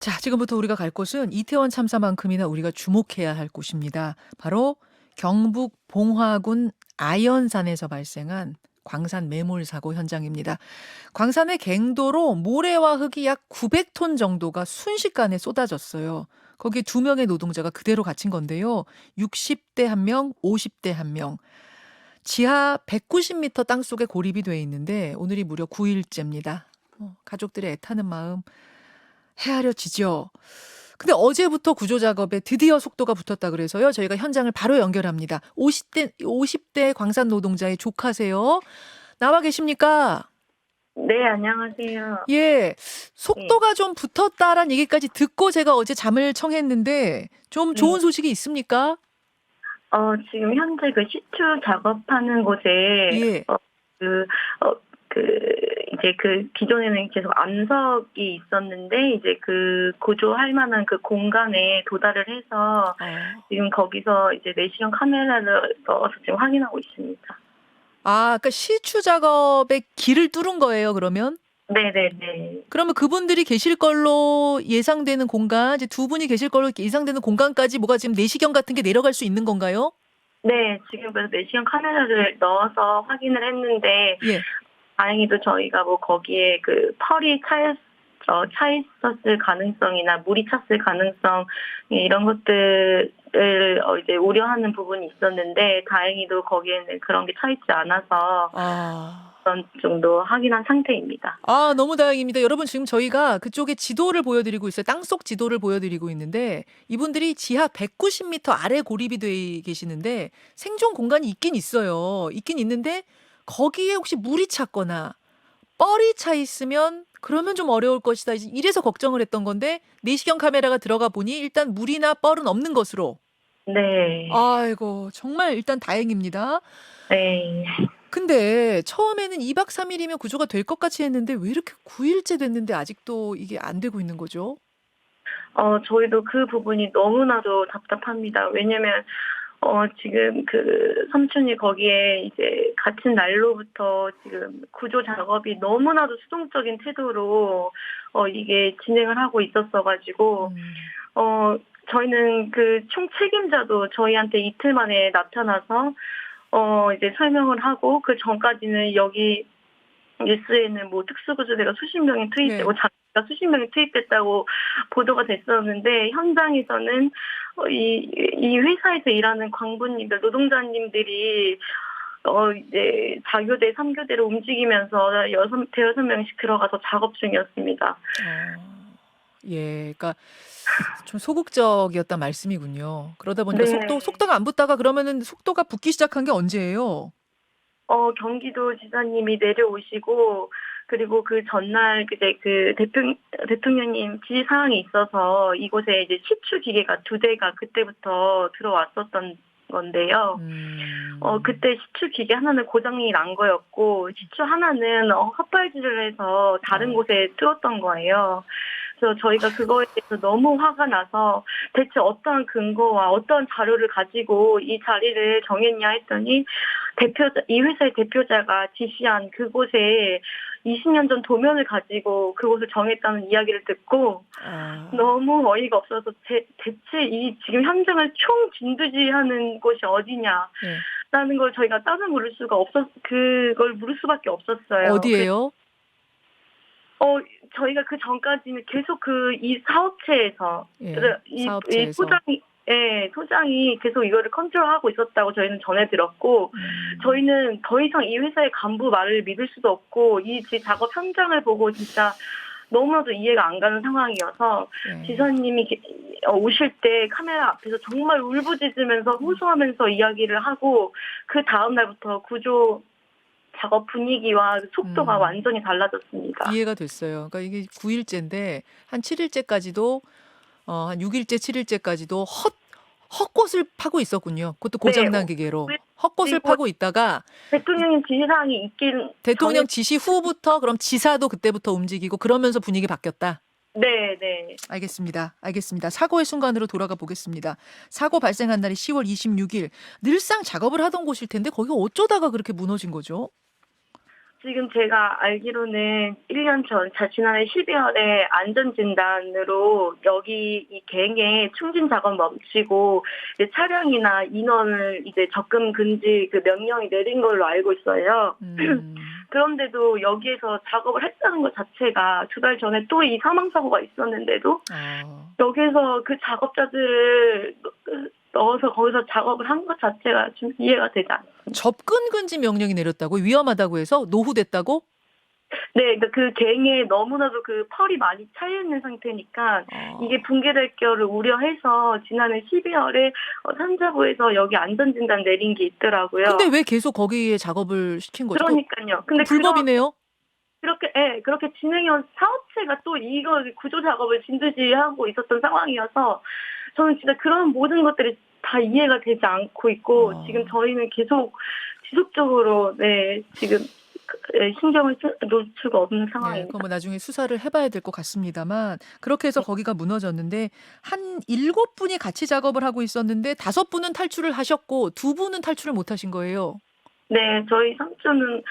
자, 지금부터 우리가 갈 곳은 이태원 참사만큼이나 우리가 주목해야 할 곳입니다. 바로 경북 봉화군 아연산에서 발생한 광산 매몰 사고 현장입니다. 광산의 갱도로 모래와 흙이 약 900톤 정도가 순식간에 쏟아졌어요. 거기에 두 명의 노동자가 그대로 갇힌 건데요. 60대 한 명, 50대 한 명. 지하 190m 땅속에 고립이 돼 있는데 오늘이 무려 9일째입니다. 가족들의 애타는 마음 헤아려지죠. 근데 어제부터 구조 작업에 드디어 속도가 붙었다 그래서요. 저희가 현장을 바로 연결합니다. 50대 광산 노동자의 조카세요. 나와 계십니까? 네, 안녕하세요. 예. 네, 속도가 좀 붙었다란 얘기까지 듣고 제가 어제 잠을 청했는데 좀 네. 좋은 소식이 있습니까? 지금 현재 그 시추 작업하는 곳에, 예. 그, 어, 그, 이제 그 기존에는 계속 암석이 있었는데, 이제 그 구조할 만한 그 공간에 도달을 해서 어. 지금 거기서 이제 내시경 카메라를 넣어서 지금 확인하고 있습니다. 아, 그러니까 시추 작업에 길을 뚫은 거예요, 그러면? 네네네. 그러면 그분들이 계실 걸로 예상되는 공간, 이제 두 분이 계실 걸로 예상되는 공간까지 뭐가 지금 내시경 같은 게 내려갈 수 있는 건가요? 네, 지금 그래서 내시경 카메라를 넣어서 확인을 했는데, 예. 다행히도 저희가 뭐 거기에 그 펄이 차 있었을 가능성이나 물이 찼을 가능성 이런 것들을 이제 우려하는 부분이 있었는데 다행히도 거기에는 그런 게 차 있지 않아서 아. 어느 정도 확인한 상태입니다. 아, 너무 다행입니다. 여러분, 지금 저희가 그쪽에 지도를 보여드리고 있어요. 땅속 지도를 보여드리고 있는데 이분들이 지하 190m 아래 고립이 돼 계시는데 생존 공간이 있긴 있어요. 있긴 있는데 거기에 혹시 물이 찼거나 뻘이 차 있으면 그러면 좀 어려울 것이다. 이래서 걱정을 했던 건데 내시경 카메라가 들어가 보니 일단 물이나 뻘은 없는 것으로. 네. 아이고, 정말 일단 다행입니다. 네. 근데 처음에는 2박 3일이면 구조가 될 것 같이 했는데 왜 이렇게 9일째 됐는데 아직도 이게 안 되고 있는 거죠? 저희도 그 부분이 너무나도 답답합니다. 왜냐면 지금 그 삼촌이 거기에 이제 갇힌 날로부터 지금 구조 작업이 너무나도 수동적인 태도로 이게 진행을 하고 있었어 가지고 음. 어 저희는 그 총 책임자도 저희한테 이틀 만에 나타나서 이제 설명을 하고 그전까지는 여기 뉴스에는 뭐 특수구조대가 수십 명이 네. 투입되고 자가 수십 명이 투입됐다고 보도가 됐었는데 현장에서는 이 회사에서 일하는 광부님들, 노동자님들이 이제 4교대, 3교대로 움직이면서 대여섯 명씩 들어가서 작업 중이었습니다. 어. 예. 그러니까 좀 소극적이었단 말씀이군요. 그러다 보니까 네. 속도가 안 붙다가 그러면은 속도가 붙기 시작한 게 언제예요? 경기도 지사님이 내려오시고 그리고 그 전날 이제 그 대통령님 지시 사항이 있어서 이곳에 이제 시추 기계가 두 대가 그때부터 들어왔었던 건데요. 음. 그때 시추 기계 하나는 고장이 난 거였고 시추 하나는 헛발질을 해서 다른 어. 곳에 뚫었던 거예요. 그래서 저희가 그거에 대해서 너무 화가 나서 대체 어떠한 근거와 어떤 자료를 가지고 이 자리를 정했냐 했더니 이 회사의 대표자가 지시한 그곳에 20년 전 도면을 가지고 그곳을 정했다는 이야기를 듣고 아. 너무 어이가 없어서 대체 이 지금 현장을 총진두지하는 곳이 예. 어디냐라는 걸 저희가 그걸 물을 수밖에 없었어요. 어디예요? 저희가 그 전까지는 계속 이 사업체에서 예. 이 사업체에서. 소장이 계속 이거를 컨트롤하고 있었다고 저희는 전해 들었고 음. 저희는 더 이상 이 회사의 간부 말을 믿을 수도 없고 작업 현장을 보고 진짜 너무나도 이해가 안 가는 상황이어서 예. 지사님이 오실 때 카메라 앞에서 정말 울부짖으면서 호소하면서 이야기를 하고 그 다음 날부터 구조 작업 분위기와 속도가 음. 완전히 달라졌습니다. 이해가 됐어요. 그러니까 이게 9일째인데 한 7일째까지도 한 6일째, 7일째까지도 헛것을 파고 있었군요. 그것도 네. 고장난 기계로. 헛것을 그리고 파고 있다가 대통령님 지시사항이 있긴 전에 대통령 지시 후부터 그럼 지사도 그때부터 움직이고 그러면서 분위기 바뀌었다. 네. 알겠습니다. 알겠습니다. 사고의 순간으로 돌아가 보겠습니다. 사고 발생한 날이 10월 26일. 늘상 작업을 하던 곳일 텐데 거기가 어쩌다가 그렇게 무너진 거죠? 지금 제가 알기로는 1년 전, 지난해 12월에 안전진단으로 여기 이 갱의 충진 작업 멈추고 이제 차량이나 인원을 이제 접근 금지 그 명령이 내린 걸로 알고 있어요. 음. 그런데도 여기에서 작업을 했다는 것 자체가 2달 전에 또 이 사망사고가 있었는데도 아. 여기서 그 작업자들을 넣어서 거기서 작업을 한 것 자체가 좀 이해가 되지 않습니다. 접근 금지 명령이 내렸다고? 위험하다고 해서? 노후됐다고? 네, 그러니까 그 갱에 너무나도 그 펄이 많이 차여 있는 상태니까 이게 아. 붕괴될 거를 우려해서 지난해 12월에 산자부에서 여기 안전진단 내린 게 있더라고요. 근데 왜 계속 거기에 작업을 시킨 거죠? 그러니까요. 근데 불법이네요? 그렇게 진행해온 사업체가 또 이거 구조 작업을 진두지휘하고 있었던 상황이어서 저는 진짜 그런 모든 것들이 다 이해가 되지 않고 있고 지금 저희는 계속 지속적으로 지금 신경을 놓을 수가 없는 네, 상황입니다. 그럼 뭐 나중에 수사를 해봐야 될 것 같습니다만 그렇게 해서 거기가 무너졌는데 한 7분이 같이 작업을 하고 있었는데 5분은 탈출을 하셨고 2분은 탈출을 못 하신 거예요. 네, 저희 삼촌은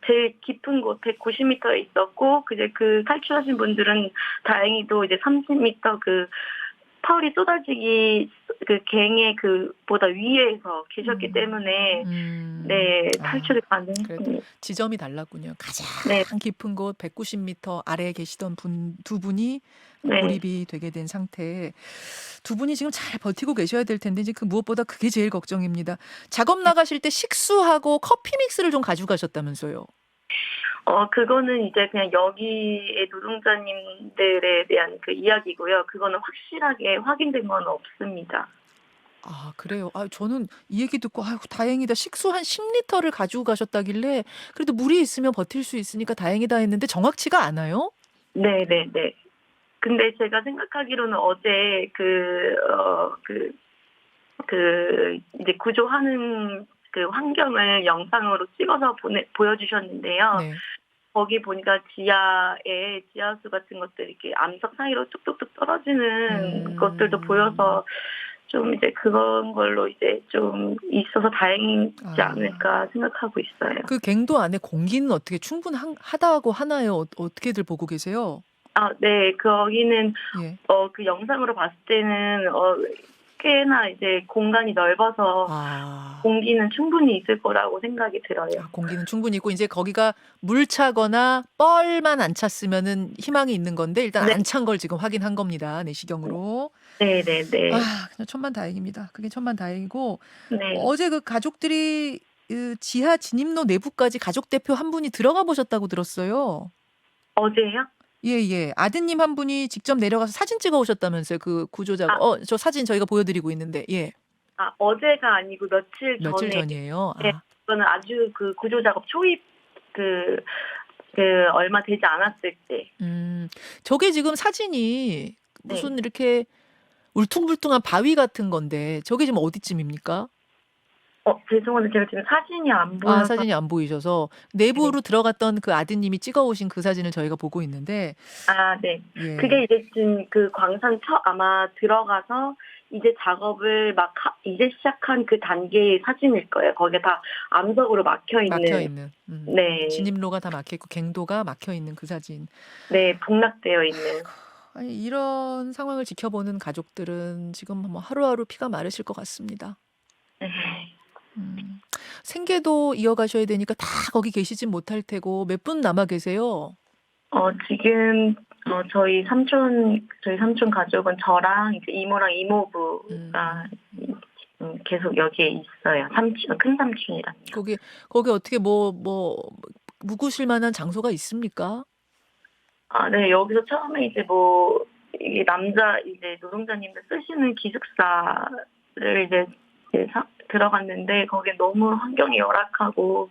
제일 깊은 곳 190m에 있었고 그 탈출하신 분들은 다행히도 이제 30m 그 펄이 쏟아지기 그 갱의 보다 위에서 계셨기 때문에 탈출이 그래도 가능했습니다. 지점이 달랐군요. 가장 네, 깊은 곳 190m 아래에 계시던 두 분이 네. 고립이 되게 된 상태에 두 분이 지금 잘 버티고 계셔야 될 텐데 이제 그 무엇보다 그게 제일 걱정입니다. 작업 나가실 때 식수하고 커피 믹스를 좀 가져가셨다면서요. 그거는 이제 그냥 여기의 노동자님들에 대한 그 이야기고요. 그거는 확실하게 확인된 건 없습니다. 아, 그래요? 아, 저는 이 얘기 듣고 아유, 다행이다. 식수 한 10리터를 가지고 가셨다길래 그래도 물이 있으면 버틸 수 있으니까 다행이다 했는데 정확치가 않아요? 네네네. 근데 제가 생각하기로는 어제 이제 구조하는 그 환경을 영상으로 찍어서 보여주셨는데요. 네. 거기 보니까 지하수 같은 것들이 이렇게 암석 사이로 뚝뚝뚝 떨어지는 것들도 보여서 좀 이제 그런 걸로 이제 좀 있어서 다행이지 않을까 생각하고 있어요. 그 갱도 안에 공기는 어떻게 충분하다고 하나요? 어떻게들 보고 계세요? 네. 거기는 예. 그 영상으로 봤을 때는 꽤나 이제 공간이 넓어서 공기는 충분히 있을 거라고 생각이 들어요. 공기는 충분히 있고 이제 거기가 물 차거나 뻘만 안 찼으면은 희망이 있는 건데 일단 네. 안 찬 걸 지금 확인한 겁니다. 내시경으로. 네네네. 그냥 천만다행입니다. 그게 천만다행이고 네. 어제 그 가족들이 그 지하 진입로 내부까지 가족 대표 한 분이 들어가 보셨다고 들었어요. 어제요? 예. 아드님 한 분이 직접 내려가서 사진 찍어 오셨다면서요. 그 구조 작업. 저 사진 저희가 보여드리고 있는데. 예. 어제가 아니고 며칠 며칠 전에. 전이에요. 네. 그거는 아주 그 구조 작업 초입 얼마 되지 않았을 때. 저게 지금 사진이 무슨 네. 이렇게 울퉁불퉁한 바위 같은 건데 저게 지금 어디쯤입니까? 죄송한데 제가 지금 사진이 안 보여서. 사진이 안 보이셔서 내부로 들어갔던 그 아드님이 찍어 오신 그 사진을 저희가 보고 있는데 네. 예. 그게 이제 지금 그 광산 아마 들어가서 이제 작업을 이제 시작한 그 단계의 사진일 거예요. 거기에 다 암석으로 막혀 있는. 네. 진입로가 다 막혀 있고 갱도가 막혀 있는 그 사진. 네, 복락되어 있는. 아니 이런 상황을 지켜보는 가족들은 지금 뭐 하루하루 피가 마르실 것 같습니다. 네. 생계도 이어가셔야 되니까 다 거기 계시진 못할 테고 몇 분 남아 계세요? 지금 저희 삼촌 가족은 저랑 이제 이모랑 이모부가 계속 여기에 있어요. 큰 삼촌이랑요. 거기 어떻게 뭐 묵으실 만한 장소가 있습니까? 네, 여기서 처음에 이제 이게 이제 노동자님들 쓰시는 기숙사를 이제 들어갔는데 거기에 너무 환경이 열악하고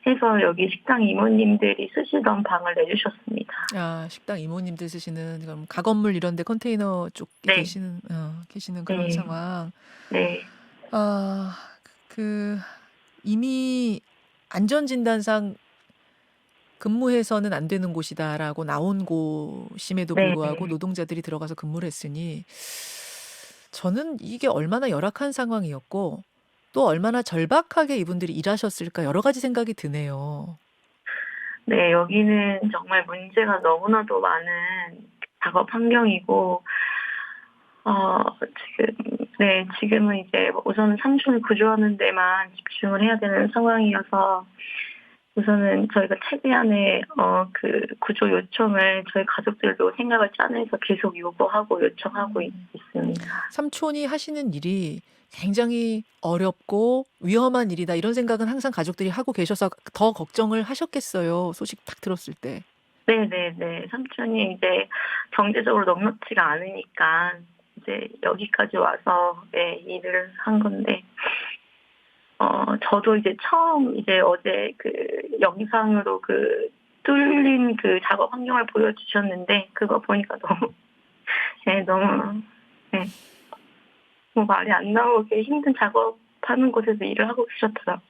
해서 여기 식당 이모님들이 쓰시던 방을 내주셨습니다. 식당 이모님들 쓰시는 그럼 가건물 이런 데 컨테이너 쪽 네. 계시는 그런 상황. 네. 이미 안전진단상 근무해서는 안 되는 곳이다라고 나온 곳임에도 불구하고 노동자들이 들어가서 근무를 했으니 저는 이게 얼마나 열악한 상황이었고 또 얼마나 절박하게 이분들이 일하셨을까 여러 가지 생각이 드네요. 네, 여기는 정말 문제가 너무나도 많은 작업 환경이고, 지금은 이제 우선은 삼촌을 구조하는 데만 집중을 해야 되는 상황이어서, 우선은 저희가 최대한의 그 구조 요청을 저희 가족들도 생각을 짜내서 계속 요구하고 요청하고 있습니다. 삼촌이 하시는 일이 굉장히 어렵고 위험한 일이다 이런 생각은 항상 가족들이 하고 계셔서 더 걱정을 하셨겠어요. 소식 딱 들었을 때. 네네네. 삼촌이 이제 경제적으로 넉넉지가 않으니까 이제 여기까지 와서 일을 한 건데, 저도 이제 처음 이제 어제 그 영상으로 그 뚫린 그 작업 환경을 보여주셨는데, 그거 보니까 너무, 너무, 네, 뭐 말이 안 나오게 힘든 작업하는 곳에서 일을 하고 계셨더라고요.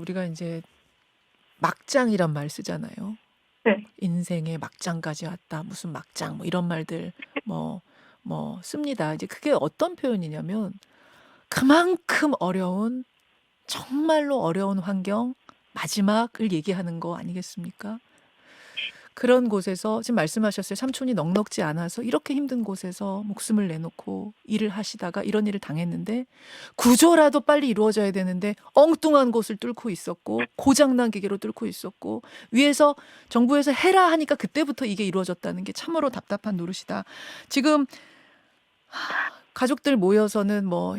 우리가 이제 막장이란 말 쓰잖아요. 네. 인생의 막장까지 왔다. 무슨 막장 뭐 이런 말들 뭐 씁니다. 이제 그게 어떤 표현이냐면 그만큼 어려운 정말로 어려운 환경 마지막을 얘기하는 거 아니겠습니까? 그런 곳에서 지금 말씀하셨어요. 삼촌이 넉넉지 않아서 이렇게 힘든 곳에서 목숨을 내놓고 일을 하시다가 이런 일을 당했는데 구조라도 빨리 이루어져야 되는데 엉뚱한 곳을 뚫고 있었고 고장난 기계로 뚫고 있었고 위에서 정부에서 해라 하니까 그때부터 이게 이루어졌다는 게 참으로 답답한 노릇이다. 지금 가족들 모여서는 뭐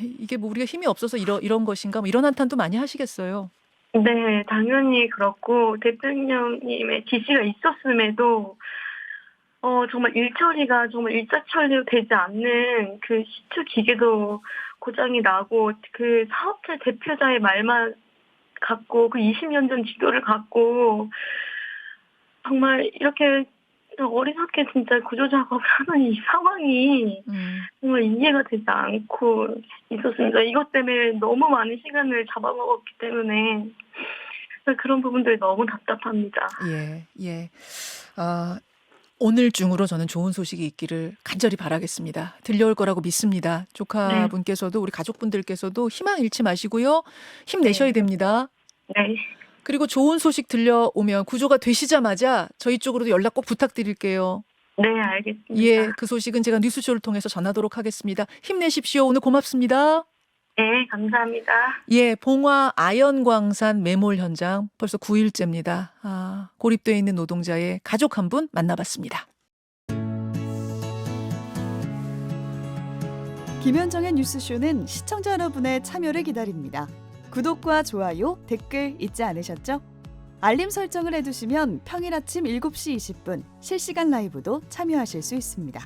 이게 뭐 우리가 힘이 없어서 이런 것인가 뭐 이런 한탄도 많이 하시겠어요. 네, 당연히 그렇고, 대통령님의 지시가 있었음에도, 정말 일처리가 정말 일자처리로 되지 않는 그 시추 기계도 고장이 나고, 그 사업체 대표자의 말만 갖고, 그 20년 전 지도를 갖고, 정말 이렇게 어리석게 진짜 구조 작업을 하는 이 상황이 정말 이해가 되지 않고 있었습니다. 이것 때문에 너무 많은 시간을 잡아먹었기 때문에 그런 부분들이 너무 답답합니다. 예. 오늘 중으로 저는 좋은 소식이 있기를 간절히 바라겠습니다. 들려올 거라고 믿습니다. 네. 조카분께서도 우리 가족분들께서도 희망 잃지 마시고요. 힘내셔야 네. 됩니다. 네. 그리고 좋은 소식 들려오면 구조가 되시자마자 저희 쪽으로도 연락 꼭 부탁드릴게요. 네, 알겠습니다. 예, 그 소식은 제가 뉴스쇼를 통해서 전하도록 하겠습니다. 힘내십시오. 오늘 고맙습니다. 네, 감사합니다. 예, 봉화 아연광산 매몰 현장 벌써 9일째입니다. 고립되어 있는 노동자의 가족 한 분 만나봤습니다. 김현정의 뉴스쇼는 시청자 여러분의 참여를 기다립니다. 구독과 좋아요, 댓글 잊지 않으셨죠? 알림 설정을 해두시면 평일 아침 7시 20분 실시간 라이브도 참여하실 수 있습니다.